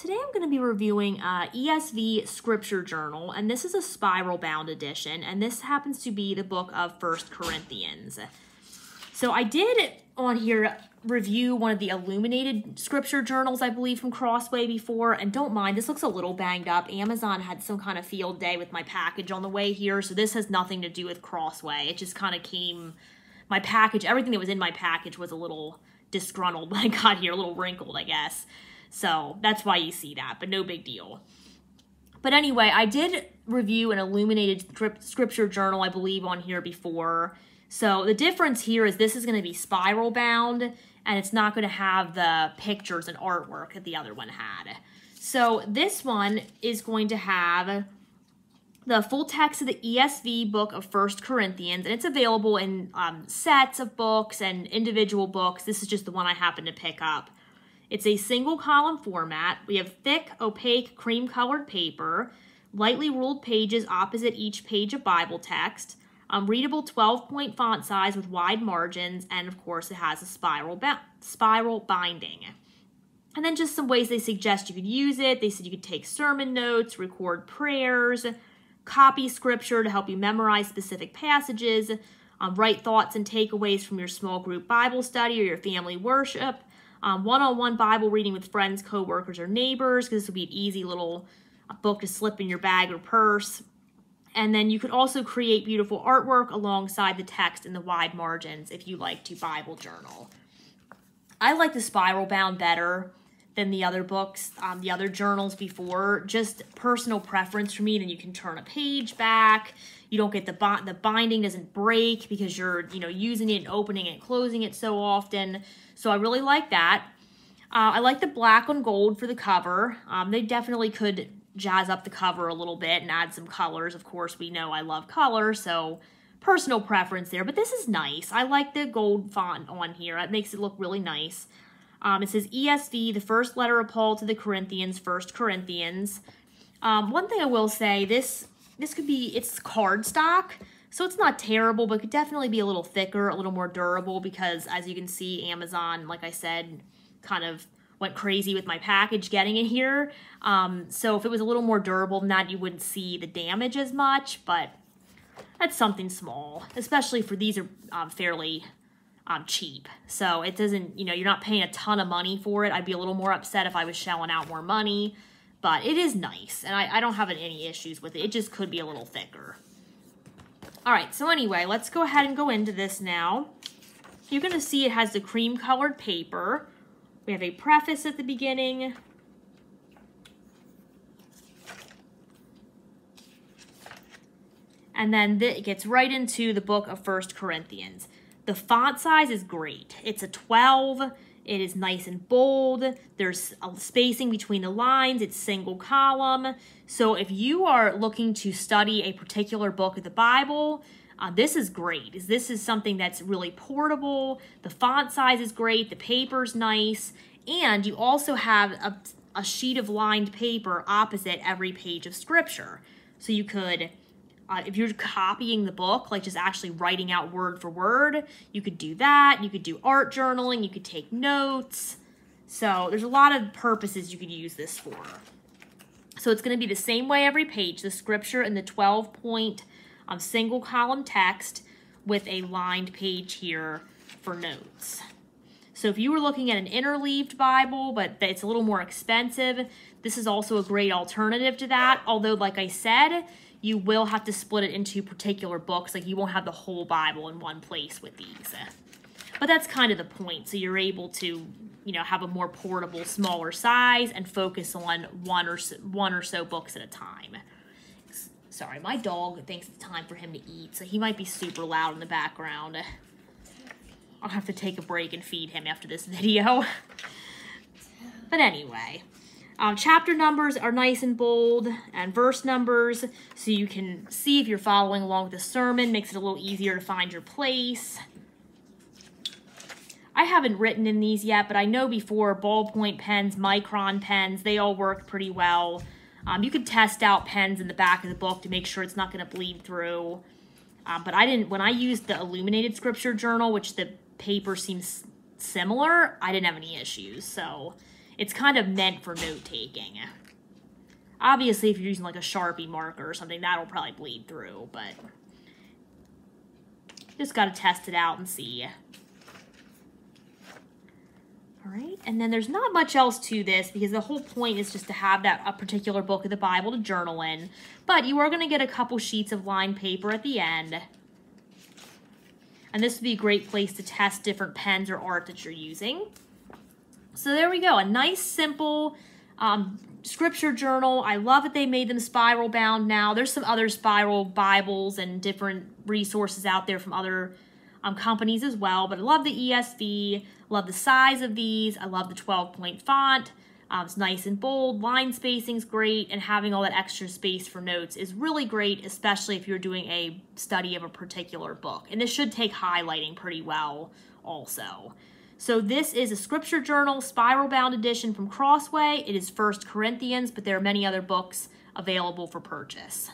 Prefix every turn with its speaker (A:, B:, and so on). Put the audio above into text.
A: today I'm going to be reviewing ESV Scripture Journal, and this is a spiral bound edition, and this happens to be the book of 1 Corinthians. So I did on here review one of the illuminated scripture journals, I believe, from Crossway before, and don't mind, this looks a little banged up. Amazon had some kind of field day with my package on the way here, so this has nothing to do with Crossway. It just kind of came, my package, everything that was in my package was a little disgruntled when I got here, a little wrinkled, I guess. So that's why you see that, but no big deal. But anyway, I did review an illuminated scripture journal, I believe, on here before. So the difference here is this is going to be spiral bound, and it's not going to have the pictures and artwork that the other one had. So this one is going to have the full text of the ESV book of 1 Corinthians, and it's available in sets of books and individual books. This is just the one I happened to pick up. It's a single column format. We have thick, opaque, cream-colored paper, lightly ruled pages opposite each page of Bible text, readable 12-point font size with wide margins, and of course it has a spiral binding. And then just some ways they suggest you could use it. They said you could take sermon notes, record prayers, copy scripture to help you memorize specific passages, write thoughts and takeaways from your small group Bible study or your family worship, one-on-one Bible reading with friends, co-workers, or neighbors, because this would be an easy little book to slip in your bag or purse. And then you could also create beautiful artwork alongside the text in the wide margins if you like to Bible journal. I like the spiral bound better than the other books, the other journals before. Just personal preference for me. Then you can turn a page back. You don't get the binding doesn't break because you're using it and opening it and closing it so often. So I really like that. I like the black on gold for the cover. They definitely could jazz up the cover a little bit and add some colors. Of course, we know I love color, so personal preference there. But this is nice. I like the gold font on here. It makes it look really nice. It says ESV, the first letter of Paul to the Corinthians, 1 Corinthians. One thing I will say, this could be, it's cardstock, so it's not terrible, but it could definitely be a little thicker, a little more durable, because as you can see, Amazon, like I said, kind of went crazy with my package getting it here. So if it was a little more durable than that, you wouldn't see the damage as much, but that's something small, especially for these are fairly cheap. So it doesn't, you're not paying a ton of money for it. I'd be a little more upset if I was shelling out more money, but it is nice, and I don't have any issues with it. It just could be a little thicker. All right, so anyway, let's go ahead and go into this now. You're going to see it has the cream-colored paper. We have a preface at the beginning. And then it gets right into the book of 1 Corinthians. The font size is great. It's a 12. It is nice and bold. There's a spacing between the lines. It's single column. So if you are looking to study a particular book of the Bible, this is great. This is something that's really portable. The font size is great. The paper's nice. And you also have a sheet of lined paper opposite every page of scripture. So you could, if you're copying the book, like just actually writing out word for word, you could do that. You could do art journaling. You could take notes. So there's a lot of purposes you could use this for. So it's going to be the same way every page, the scripture and the 12-point single column text with a lined page here for notes. So if you were looking at an interleaved Bible, but it's a little more expensive, this is also a great alternative to that. Although, like I said, you will have to split it into particular books. Like you won't have the whole Bible in one place with these. But that's kind of the point. So you're able to, have a more portable, smaller size and focus on one or so books at a time. Sorry, my dog thinks it's time for him to eat, so he might be super loud in the background. I'll have to take a break and feed him after this video. But anyway, chapter numbers are nice and bold, and verse numbers, so you can see if you're following along with the sermon. Makes it a little easier to find your place. I haven't written in these yet, but I know before ballpoint pens, micron pens, they all work pretty well. You could test out pens in the back of the book to make sure it's not going to bleed through. But I didn't, when I used the illuminated scripture journal, which the paper seems similar, I didn't have any issues. So it's kind of meant for note-taking. Obviously, if you're using like a Sharpie marker or something, that'll probably bleed through, but just got to test it out and see. All right, and then there's not much else to this because the whole point is just to have a particular book of the Bible to journal in, but you are going to get a couple sheets of lined paper at the end. And this would be a great place to test different pens or art that you're using. So there we go, a nice, simple scripture journal. I love that they made them spiral bound now. There's some other spiral Bibles and different resources out there from other companies as well, but I love the ESV, love the size of these, I love the 12-point font. It's nice and bold, line spacing's great, and having all that extra space for notes is really great, especially if you're doing a study of a particular book. And this should take highlighting pretty well also. So this is a scripture journal, spiral bound edition from Crossway. It is 1 Corinthians, but there are many other books available for purchase.